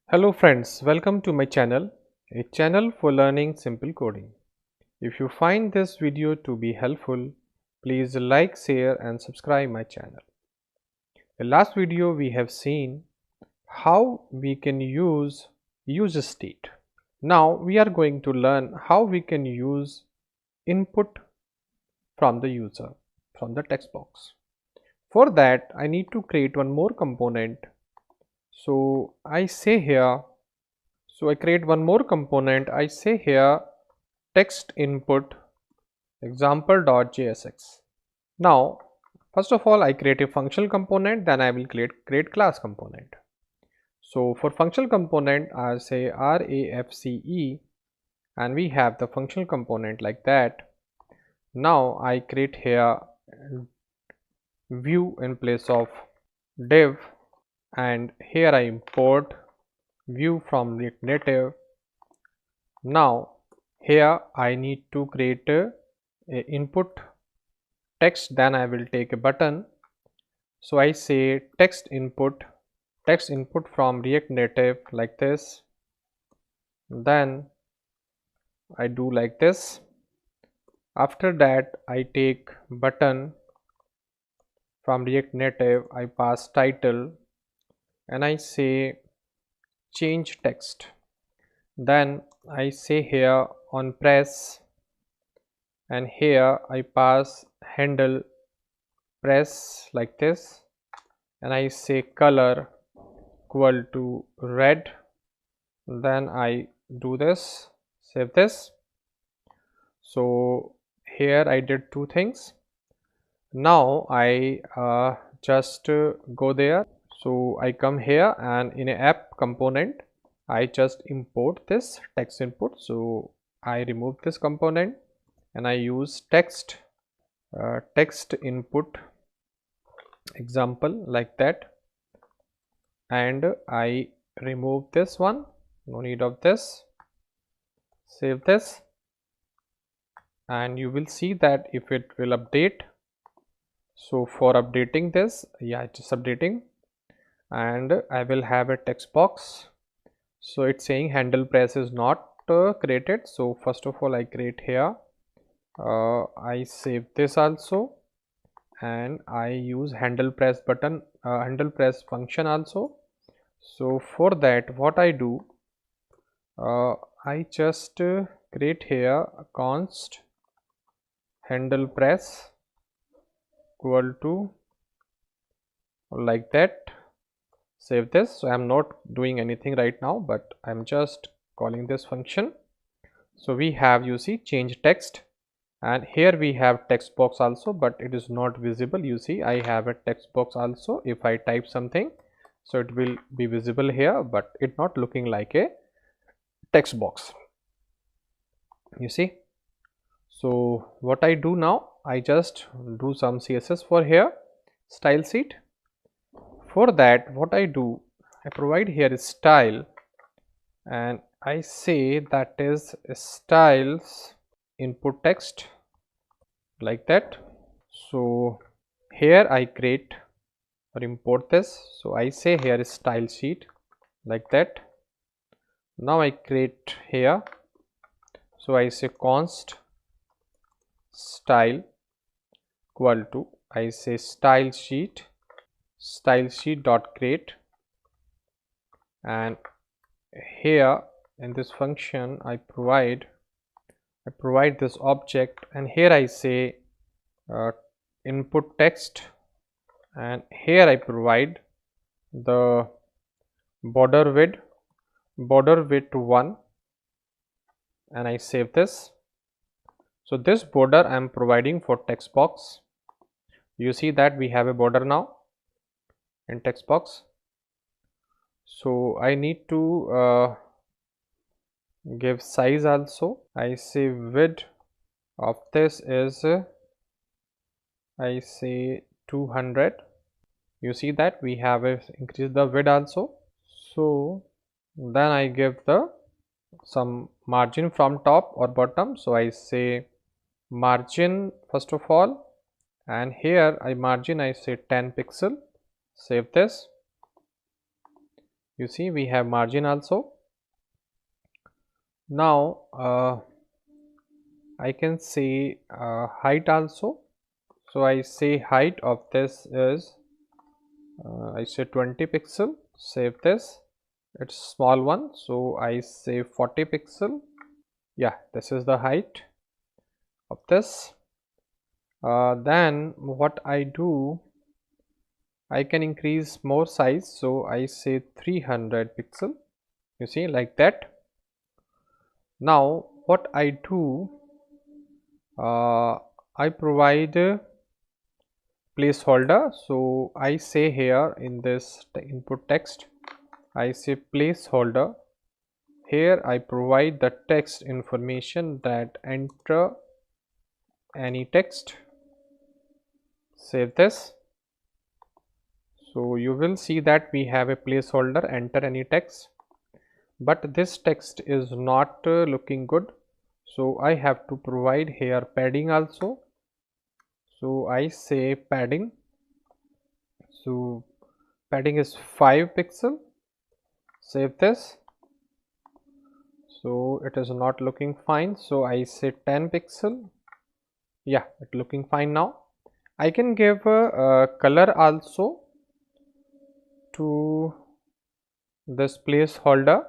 Hello friends, welcome to my channel, a channel for learning simple coding. If you find this video to be helpful, please like, share and subscribe my channel. In last video we have seen how we can use user state. Now we are going to learn how we can use input from the user from the text box. For that I need to create one more component. So I say here So I create one more component. I say here text input example.jsx. Now, first of all, I create a functional component, then I will create class component. So for functional component, I say RAFCE and we have the functional component like that. Now I create here view in place of div, and here I import view from React Native. Now here I need to create a input text, then I will take a button. So I say text input from React Native like this, then I do like this. After that I take button from React Native, I pass title and I say change text, then I say here on press, and here I pass handle press like this, and I say color equal to red, then I do this, save this. So here I did two things. Now I just go there. So I come here and in a app component I just import this text input. So I remove this component and I use text input example like that, and I remove this one, no need of this, save this, and you will see that if it will update. So for updating this, yeah, it is updating, and I will have a text box. So it's saying handle press is not created. So first of all I create here, I save this also, and I use handle press button, handle press function also. So for that what I do, I just create here a const handle press equal to like that, save this. So I'm not doing anything right now, but I'm just calling this function. So we have, you see, change text, and here we have text box also, but it is not visible. You see I have a text box also. If I type something, so it will be visible here, but it not looking like a text box, you see. So what I do now, I just do some CSS for here, style sheet. For that what I do, I provide here a style, and I say that is styles input text like that. So here I create or import this. So I say here is style sheet like that. Now I create here, so I say const style equal to, I say style sheet dot create, and here in this function I provide this object, and here I say input text, and here I provide the border width 1, and I save this. So this border I am providing for text box. You see that we have a border now in text box. So I need to give size also. I say width of this is I say 200. You see that we have increased the width also. So then I give the some margin from top or bottom. So I say margin first of all, and here I margin I say 10 pixel, save this. You see we have margin also. Now I can say height also. So I say height of this is I say 20 pixel. Save this. It's small one, so I say 40 pixel. Yeah, this is the height of this. Then what I do, I can increase more size, so I say 300 pixel. You see, like that. Now what I do, I provide a placeholder. So I say here in this input text, I say placeholder. Here I provide the text information that enter any text. Save this. So you will see that we have a placeholder, enter any text, but this text is not looking good. So I have to provide here padding also. So I say padding. So padding is 5 pixel. Save this. So it is not looking fine, so I say 10 pixel. Yeah, it's looking fine now. I can give a color also to this placeholder.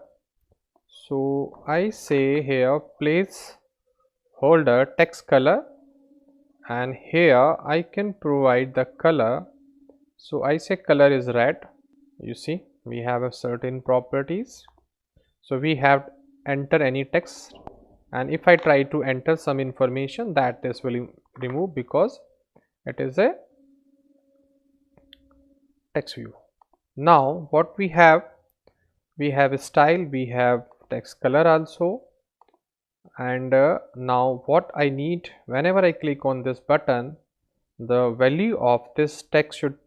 So I say here placeholder text color, and here I can provide the color. So I say color is red. You see we have a certain properties. So we have enter any text, and if I try to enter some information, that this will remove because it is a text view. Now what we have a style, we have text color also, and now what I need, whenever I click on this button, the value of this text should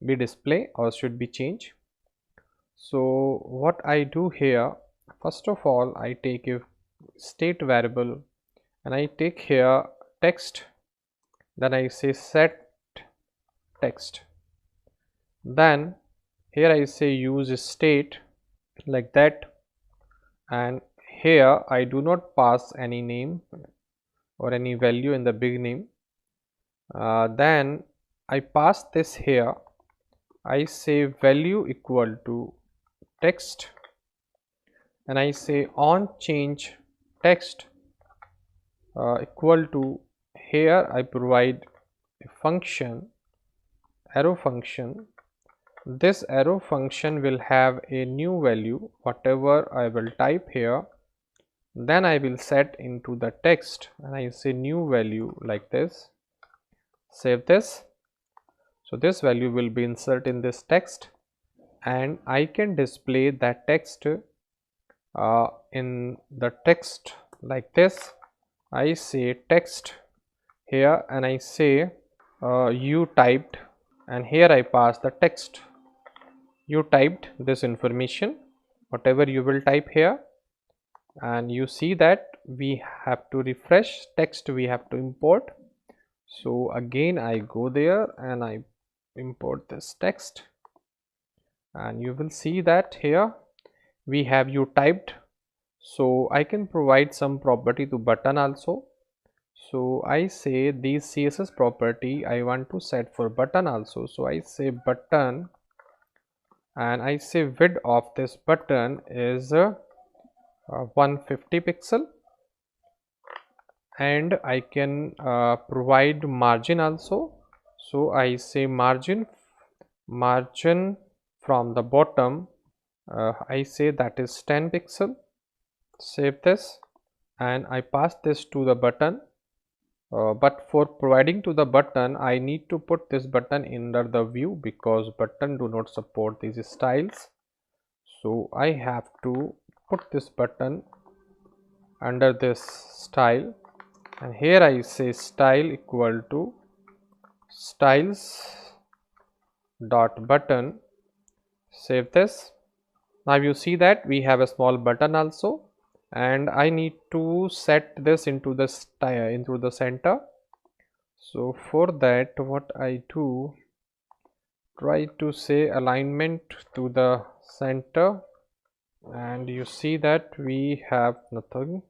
be display or should be changed. So what I do here, first of all I take a state variable and I take here text, then I say set text, then here I say use state, like that, and here I do not pass any name or any value in the beginning. Then I pass this here, I say value equal to text, and I say on change text equal to, here I provide a function, arrow function. This arrow function will have a new value, whatever I will type here, then I will set into the text and I say new value, like this. Save this. So this value will be inserted in this text, and I can display that text in the text like this. I say text here and I say you typed, and here I pass the text. You typed this information, whatever you will type here, and you see that we have to refresh text, we have to import. So again I go there and I import this text, and you will see that here we have you typed. So I can provide some property to button also. So I say these CSS property I want to set for button also. So I say button, and I say width of this button is 150 pixel, and I can provide margin also. So I say margin from the bottom, I say that is 10 pixel. Save this, and I pass this to the button. But for providing to the button, I need to put this button under the view because button do not support these styles. So I have to put this button under this style, and here I say style equal to styles dot button. Save this. Now you see that we have a small button also, and I need to set this into the center. So for that, what I do, try to say alignment to the center, and you see that we have nothing.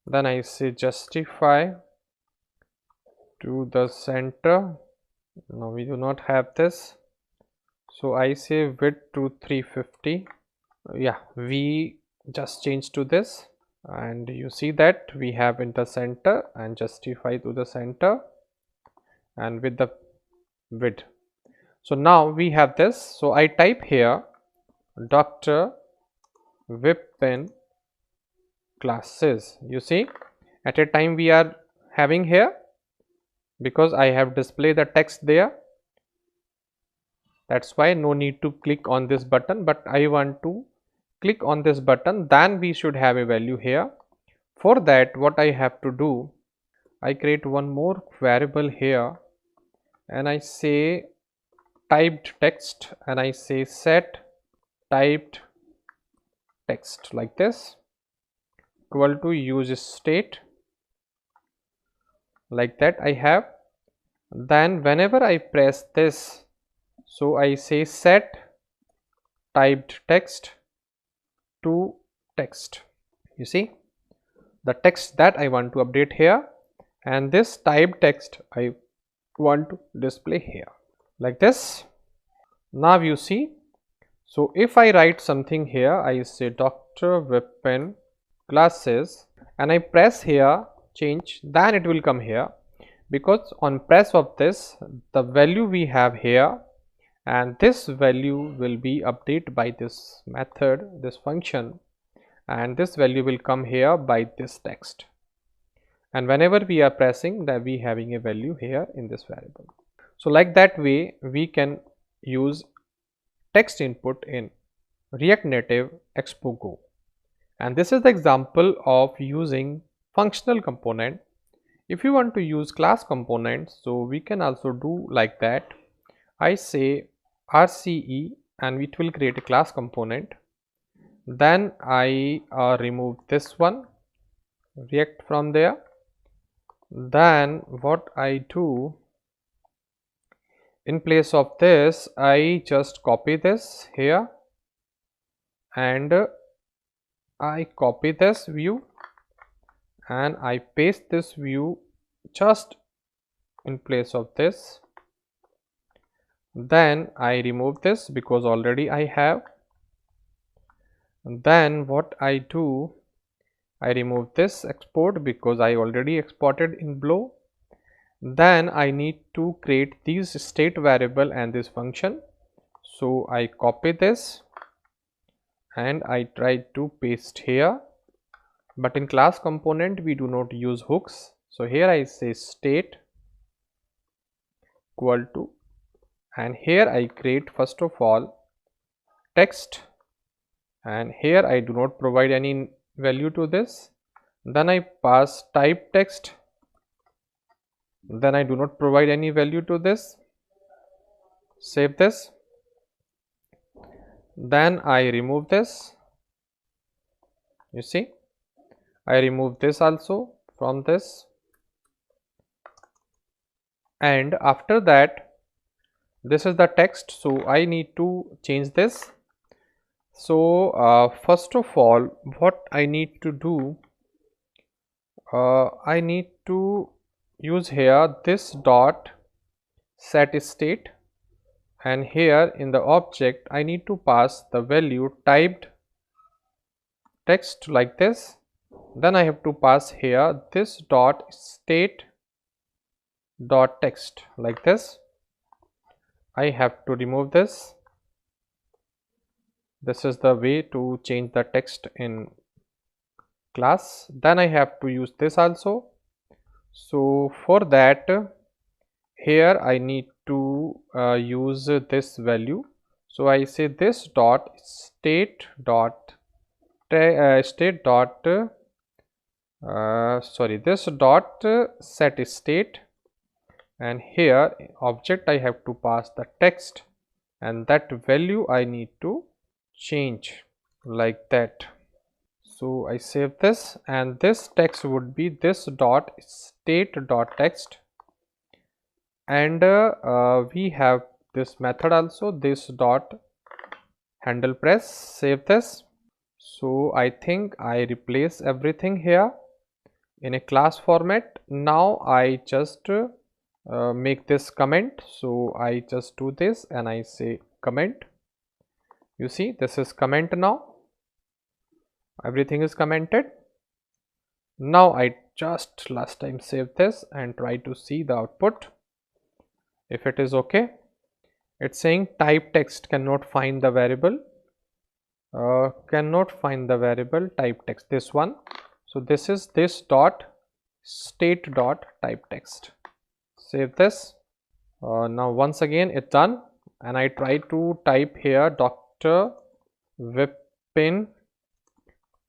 Then I say justify to the center. No, we do not have this, so I say width to 350. Yeah, we just change to this, and you see that we have in the center and justify to the center and with the width. So now we have this, so I type here Dr. Vipin Classes. You see, at a time we are having here, because I have displayed the text there, that's why no need to click on this button, but I want to click on this button, then we should have a value here. For that, what I have to do, I create one more variable here, and I say typed text, and I say set typed text like this, equal to use state, like that I have. Then whenever I press this, so I say set typed text to text. You see the text that I want to update here, and this typed text I want to display here like this. Now you see, so if I write something here, I say Dr. Vipin Classes, and I press here change, then it will come here, because on press of this the value we have here, and this value will be updated by this method, this function, and this value will come here by this text, and whenever we are pressing that, we having a value here in this variable. So like that way we can use text input in React Native Expo Go. And this is the example of using functional component. If you want to use class components, so we can also do like that. I say RCE and it will create a class component. Then I remove this one, React from there. Then what I do, in place of this, I just copy this here, and I copy this view and I paste this view just in place of this. Then I remove this because already I have. Then what I do, I remove this export because I already exported in below. Then I need to create these state variable and this function, so I copy this and I try to paste here. But in class component we do not use hooks, so here I say state equal to, and here I create first of all text, and here I do not provide any value to this. Then I pass type text, then I do not provide any value to this. Save this. Then I remove this. You see, I remove this also from this, and after that this is the text, so I need to change this. So first of all, what I need to do, I need to use here this dot set state, and here in the object I need to pass the value typed text like this. Then I have to pass here this dot state dot text like this. I have to remove this. This is the way to change the text in class. Then I have to use this also. So for that, here I need to use this value. So I say this dot state dot state dot this dot set state, and here object I have to pass the text, and that value I need to change like that. So I save this, and this text would be this dot state dot text, and we have this method also, this dot handle press, save this. So I think I replace everything here in a class format. Now I just make this comment. So I just do this and I say comment. You see, this is comment now. Everything is commented. Now I just last time save this and try to see the output. If it is okay, it's saying type text cannot find the variable. Cannot find the variable type text, this one. So this is this dot state dot type text. Save this. Now once again it's done and I try to type here Dr. Vipin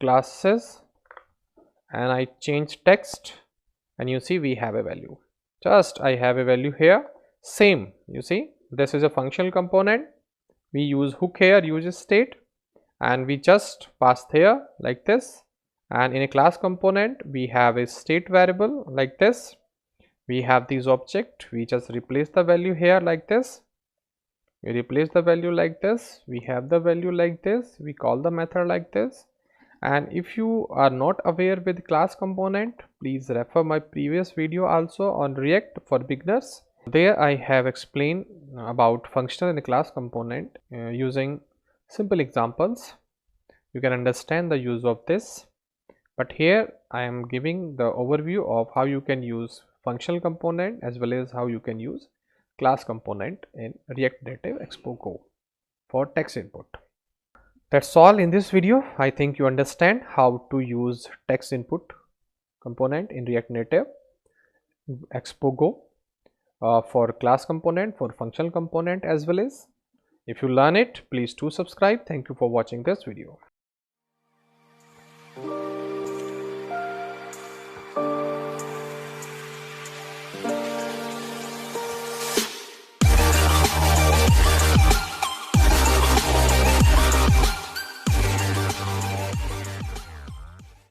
Classes and I change text and you see we have a value. Just I have a value here. Same, you see, this is a functional component. We use hook here, uses state, and we just pass here like this. And in a class component we have a state variable like this. We have these object, we just replace the value here like this. We replace the value like this, we have the value like this, we call the method like this. And if you are not aware with class component, please refer my previous video also on React for beginners. There I have explained about functional and class component using simple examples. You can understand the use of this, but here I am giving the overview of how you can use functional component as well as how you can use class component in React Native Expo Go for text input. That's all in this video. I think you understand how to use text input component in React Native Expo Go for class component, for functional component as well as. If you learn it, please do subscribe. Thank you for watching this video.